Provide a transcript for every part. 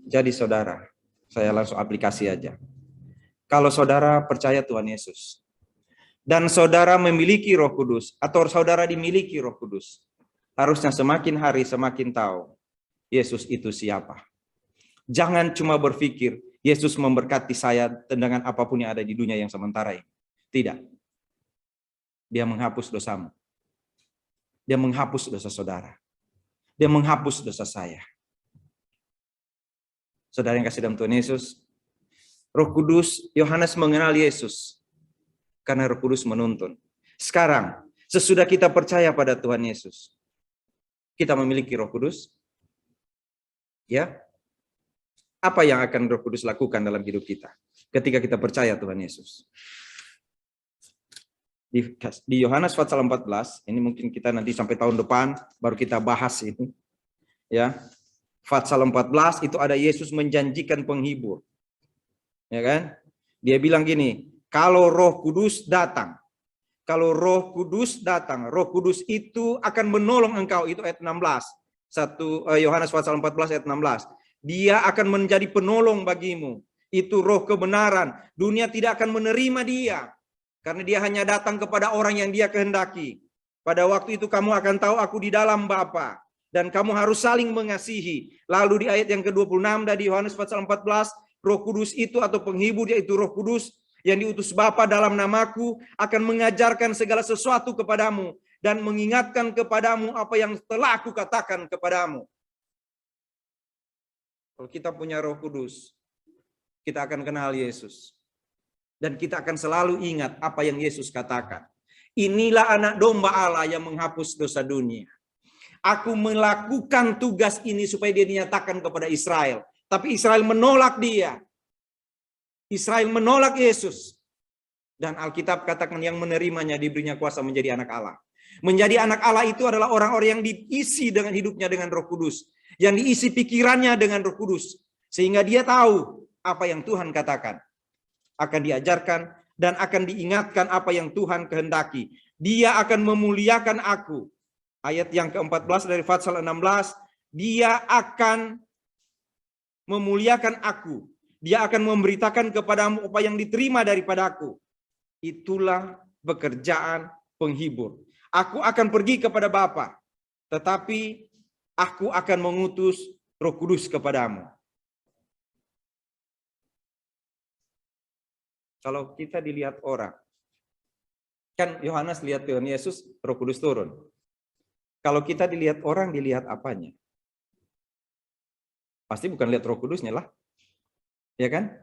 Jadi saudara, saya langsung aplikasi aja. Kalau saudara percaya Tuhan Yesus, dan saudara memiliki Roh Kudus, atau saudara dimiliki Roh Kudus, harusnya semakin hari semakin tahu Yesus itu siapa. Jangan cuma berpikir Yesus memberkati saya dengan apapun yang ada di dunia yang sementara ini. Tidak. Dia menghapus dosamu. Dia menghapus dosa saudara. Dia menghapus dosa saya. Saudara yang kasih dalam Tuhan Yesus, Roh Kudus, Yohanes mengenal Yesus karena Roh Kudus menuntun. Sekarang, sesudah kita percaya pada Tuhan Yesus, kita memiliki Roh Kudus, ya. Apa yang akan Roh Kudus lakukan dalam hidup kita ketika kita percaya Tuhan Yesus? Di Yohanes pasal 14, ini mungkin kita nanti sampai tahun depan baru kita bahas ini. Ya. Pasal 14 itu ada Yesus menjanjikan penghibur. Ya kan? Dia bilang gini, kalau Roh Kudus datang, Roh Kudus itu akan menolong engkau, itu ayat 16. Yohanes pasal 14 ayat 16. Dia akan menjadi penolong bagimu. Itu roh kebenaran. Dunia tidak akan menerima dia. Karena dia hanya datang kepada orang yang dia kehendaki. Pada waktu itu kamu akan tahu aku di dalam Bapa. Dan kamu harus saling mengasihi. Lalu di ayat yang ke-26 dari Yohanes pasal 14. Roh Kudus itu atau penghibur yaitu Roh Kudus yang diutus Bapa dalam namaku akan mengajarkan segala sesuatu kepadamu. Dan mengingatkan kepadamu apa yang telah aku katakan kepadamu. Kalau kita punya Roh Kudus, kita akan kenal Yesus. Dan kita akan selalu ingat apa yang Yesus katakan. Inilah anak domba Allah yang menghapus dosa dunia. Aku melakukan tugas ini supaya dia dinyatakan kepada Israel. Tapi Israel menolak dia. Israel menolak Yesus. Dan Alkitab katakan yang menerimanya diberinya kuasa menjadi anak Allah. Menjadi anak Allah itu adalah orang-orang yang diisi dengan hidupnya dengan Roh Kudus. Yang diisi pikirannya dengan Roh Kudus. Sehingga dia tahu apa yang Tuhan katakan. Akan diajarkan dan akan diingatkan apa yang Tuhan kehendaki. Dia akan memuliakan aku. Ayat yang ke-14 dari pasal 16. Dia akan memuliakan aku. Dia akan memberitakan kepadamu apa yang diterima daripada aku. Itulah pekerjaan penghibur. Aku akan pergi kepada Bapa. Tetapi aku akan mengutus Roh Kudus kepadamu. Kalau kita dilihat orang, kan Yohanes lihat Tuhan Yesus, Roh Kudus turun. Kalau kita dilihat orang, dilihat apanya? Pasti bukan lihat Roh Kudusnya lah. Ya kan?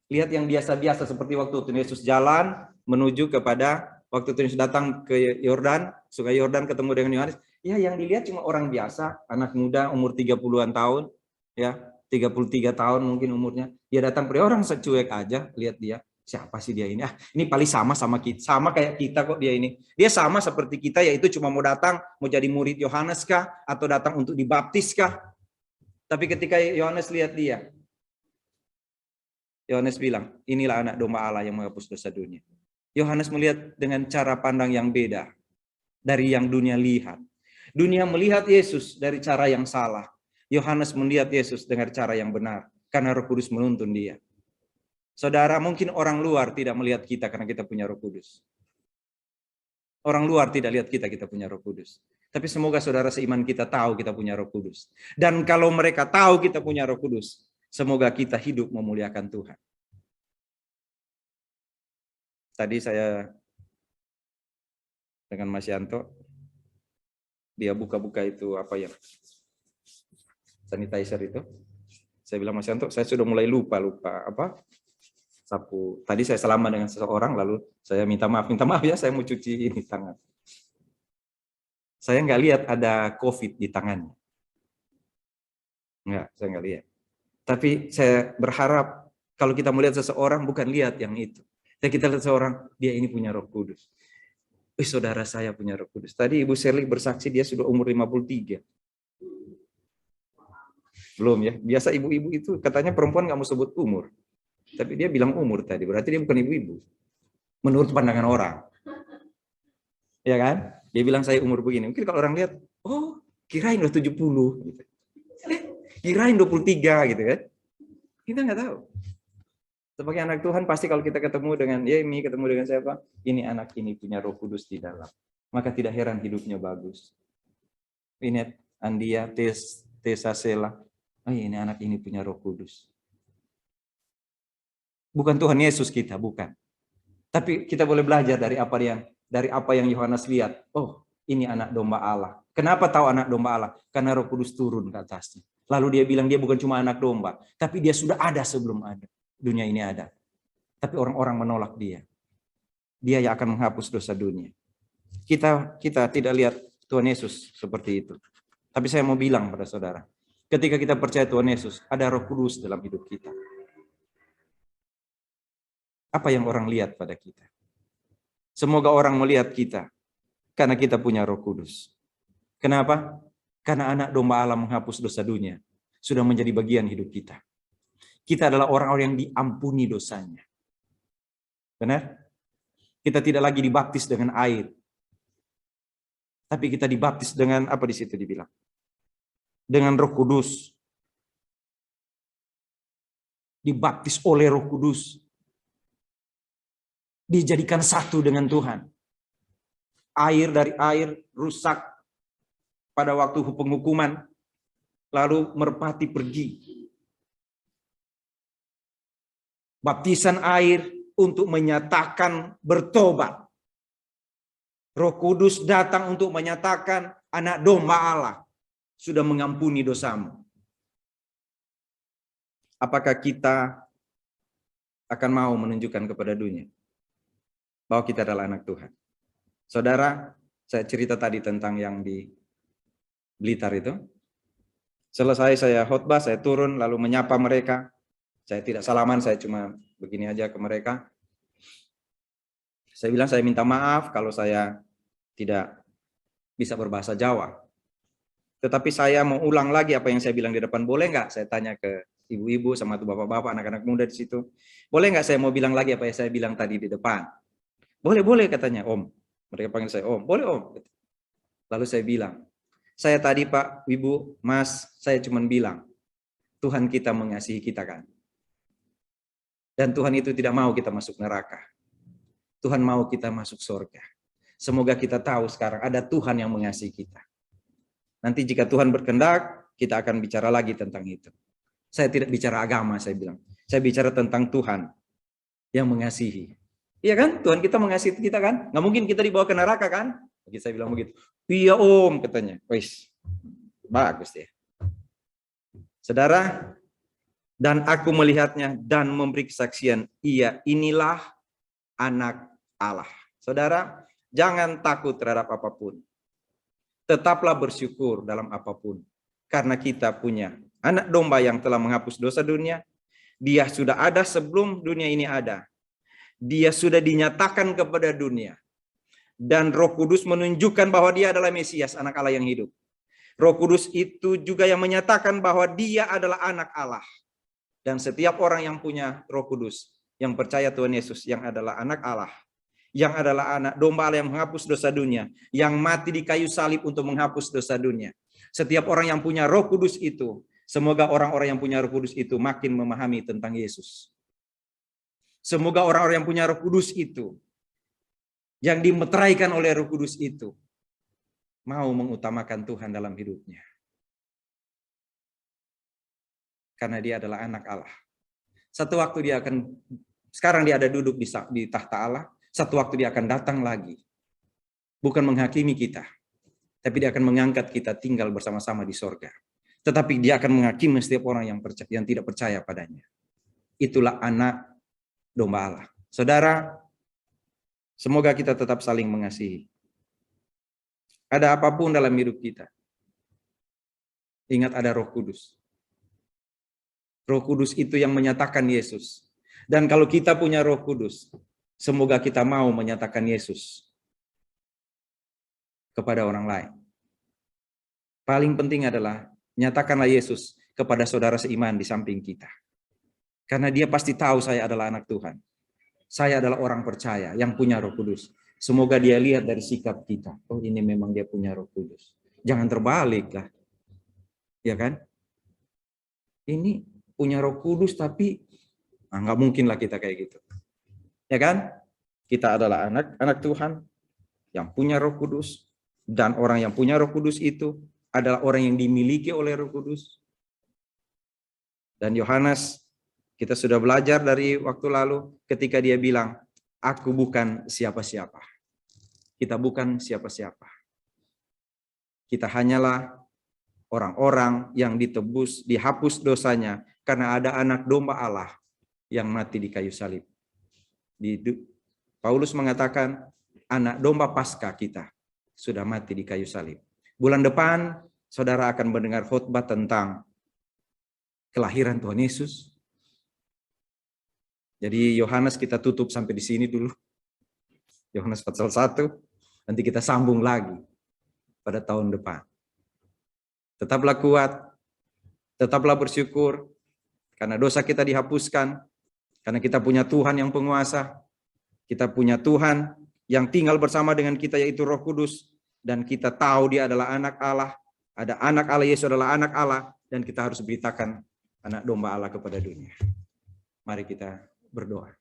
Lihat yang biasa-biasa seperti waktu Tuhan Yesus jalan menuju kepada waktu Tuhan Yesus datang ke Yordan, Sungai Yordan ketemu dengan Yohanes. Ya, yang dilihat cuma orang biasa, anak muda umur 30-an tahun, ya, 33 tahun mungkin umurnya. Dia datang pada orang secuek aja, lihat dia. Siapa sih dia ini? Ini paling sama kita, sama kayak kita kok dia ini. Dia sama seperti kita, yaitu cuma mau datang, mau jadi murid Yohanes kah? Atau datang untuk dibaptis kah? Tapi ketika Yohanes lihat dia, Yohanes bilang, inilah anak domba Allah yang menghapus dosa dunia. Yohanes melihat dengan cara pandang yang beda dari yang dunia lihat. Dunia melihat Yesus dari cara yang salah. Yohanes melihat Yesus dengan cara yang benar. Karena Roh Kudus menuntun dia. Saudara, mungkin orang luar tidak melihat kita karena kita punya Roh Kudus. Orang luar tidak lihat kita punya Roh Kudus. Tapi semoga saudara seiman kita tahu kita punya Roh Kudus. Dan kalau mereka tahu kita punya Roh Kudus, semoga kita hidup memuliakan Tuhan. Tadi saya dengan Mas Yanto, dia buka-buka itu apa ya, sanitizer itu. Saya bilang, Mas Yanto, saya sudah mulai lupa apa sapu. Tadi saya salaman dengan seseorang, lalu saya minta maaf ya, saya mau cuci ini tangan. Saya nggak lihat ada COVID di tangannya. Enggak, saya nggak lihat. Tapi saya berharap kalau kita melihat seseorang, bukan lihat yang itu. Dan kita lihat seseorang, dia ini punya Roh Kudus. Saudara saya punya Roh Kudus. Tadi Ibu Shirley bersaksi dia sudah umur 53. Belum ya. Biasa ibu-ibu itu katanya perempuan nggak mau sebut umur. Tapi dia bilang umur tadi. Berarti dia bukan ibu-ibu. Menurut pandangan orang. Ya kan? Dia bilang saya umur begini. Mungkin kalau orang lihat, oh kirain udah 70. Gitu. Kirain 23 gitu kan. Kita nggak tahu. Sebagai anak Tuhan pasti kalau kita ketemu dengan Yemi, ketemu dengan siapa, ini anak ini punya Roh Kudus di dalam. Maka tidak heran hidupnya bagus. Ini Andia, Tessa Sela, oh ini anak ini punya Roh Kudus. Bukan Tuhan Yesus kita, bukan. Tapi kita boleh belajar dari apa yang Yohanes lihat. Oh, ini anak domba Allah. Kenapa tahu anak domba Allah? Karena Roh Kudus turun ke atasnya. Lalu dia bilang dia bukan cuma anak domba, tapi dia sudah ada sebelum ada. Dunia ini ada. Tapi orang-orang menolak dia. Dia yang akan menghapus dosa dunia. Kita tidak lihat Tuhan Yesus seperti itu. Tapi saya mau bilang pada saudara, ketika kita percaya Tuhan Yesus, ada Roh Kudus dalam hidup kita. Apa yang orang lihat pada kita? Semoga orang melihat kita karena kita punya Roh Kudus. Kenapa? Karena anak domba Allah menghapus dosa dunia sudah menjadi bagian hidup kita. Kita adalah orang-orang yang diampuni dosanya. Benar? Kita tidak lagi dibaptis dengan air. Tapi kita dibaptis dengan apa di situ dibilang? Dengan Roh Kudus. Dibaptis oleh Roh Kudus. Dijadikan satu dengan Tuhan. Air dari air rusak pada waktu penghukuman, lalu merpati pergi. Baptisan air untuk menyatakan bertobat. Roh Kudus datang untuk menyatakan anak domba Allah sudah mengampuni dosamu. Apakah kita akan mau menunjukkan kepada dunia bahwa kita adalah anak Tuhan? Saudara, saya cerita tadi tentang yang di Blitar itu. Selesai saya khotbah, saya turun lalu menyapa mereka. Saya tidak salaman, saya cuma begini aja ke mereka. Saya bilang saya minta maaf kalau saya tidak bisa berbahasa Jawa. Tetapi saya mau ulang lagi apa yang saya bilang di depan. Boleh nggak? Saya tanya ke ibu-ibu sama tuh bapak-bapak, anak-anak muda di situ. Boleh nggak saya mau bilang lagi apa yang saya bilang tadi di depan? Boleh katanya, Om. Mereka panggil saya Om. Boleh Om. Lalu saya bilang, saya tadi Pak, Ibu, Mas, saya cuma bilang, Tuhan kita mengasihi kita kan. Dan Tuhan itu tidak mau kita masuk neraka. Tuhan mau kita masuk surga. Semoga kita tahu sekarang ada Tuhan yang mengasihi kita. Nanti jika Tuhan berkehendak, kita akan bicara lagi tentang itu. Saya tidak bicara agama, saya bilang. Saya bicara tentang Tuhan yang mengasihi. Iya kan? Tuhan kita mengasihi kita kan? Nggak mungkin kita dibawa ke neraka kan? Jadi saya bilang begitu. Iya Om, katanya. Wis, bagus ya. Saudara, dan aku melihatnya dan memberi kesaksian, iya inilah anak Allah. Saudara, jangan takut terhadap apapun. Tetaplah bersyukur dalam apapun. Karena kita punya anak domba yang telah menghapus dosa dunia. Dia sudah ada sebelum dunia ini ada. Dia sudah dinyatakan kepada dunia. Dan Roh Kudus menunjukkan bahwa dia adalah Mesias, anak Allah yang hidup. Roh Kudus itu juga yang menyatakan bahwa dia adalah anak Allah. Dan setiap orang yang punya Roh Kudus, yang percaya Tuhan Yesus, yang adalah anak Allah, yang adalah anak domba Allah yang menghapus dosa dunia, yang mati di kayu salib untuk menghapus dosa dunia. Setiap orang yang punya Roh Kudus itu, semoga orang-orang yang punya Roh Kudus itu makin memahami tentang Yesus. Semoga orang-orang yang punya Roh Kudus itu, yang dimeteraikan oleh Roh Kudus itu, mau mengutamakan Tuhan dalam hidupnya. Karena dia adalah anak Allah. Satu waktu dia akan, sekarang dia ada duduk di tahta Allah, satu waktu dia akan datang lagi. Bukan menghakimi kita, tapi dia akan mengangkat kita tinggal bersama-sama di sorga. Tetapi dia akan menghakimi setiap orang yang tidak percaya padanya. Itulah anak domba Allah. Saudara, semoga kita tetap saling mengasihi. Ada apapun dalam hidup kita, ingat ada Roh Kudus. Roh Kudus itu yang menyatakan Yesus. Dan kalau kita punya Roh Kudus, semoga kita mau menyatakan Yesus kepada orang lain. Paling penting adalah nyatakanlah Yesus kepada saudara seiman di samping kita. Karena dia pasti tahu saya adalah anak Tuhan. Saya adalah orang percaya yang punya Roh Kudus. Semoga dia lihat dari sikap kita. Oh, ini memang dia punya Roh Kudus. Jangan terbalik lah. Ya kan? Ini punya Roh Kudus tapi nggak mungkin lah kita kayak gitu. Ya kan? Kita adalah anak-anak Tuhan yang punya Roh Kudus, dan orang yang punya Roh Kudus itu adalah orang yang dimiliki oleh Roh Kudus. Dan Yohanes, kita sudah belajar dari waktu lalu ketika dia bilang, aku bukan siapa-siapa. Kita bukan siapa-siapa. Kita hanyalah orang-orang yang ditebus, dihapus dosanya karena ada anak domba Allah yang mati di kayu salib. Paulus mengatakan anak domba Paskah kita sudah mati di kayu salib. Bulan depan saudara akan mendengar khotbah tentang kelahiran Tuhan Yesus. Jadi Yohanes kita tutup sampai di sini dulu. Yohanes pasal 1, nanti kita sambung lagi pada tahun depan. Tetaplah kuat, tetaplah bersyukur, karena dosa kita dihapuskan, karena kita punya Tuhan yang penguasa, kita punya Tuhan yang tinggal bersama dengan kita yaitu Roh Kudus, dan kita tahu dia adalah anak Allah, ada anak Allah, Yesus adalah anak Allah, dan kita harus beritakan anak domba Allah kepada dunia. Mari kita berdoa.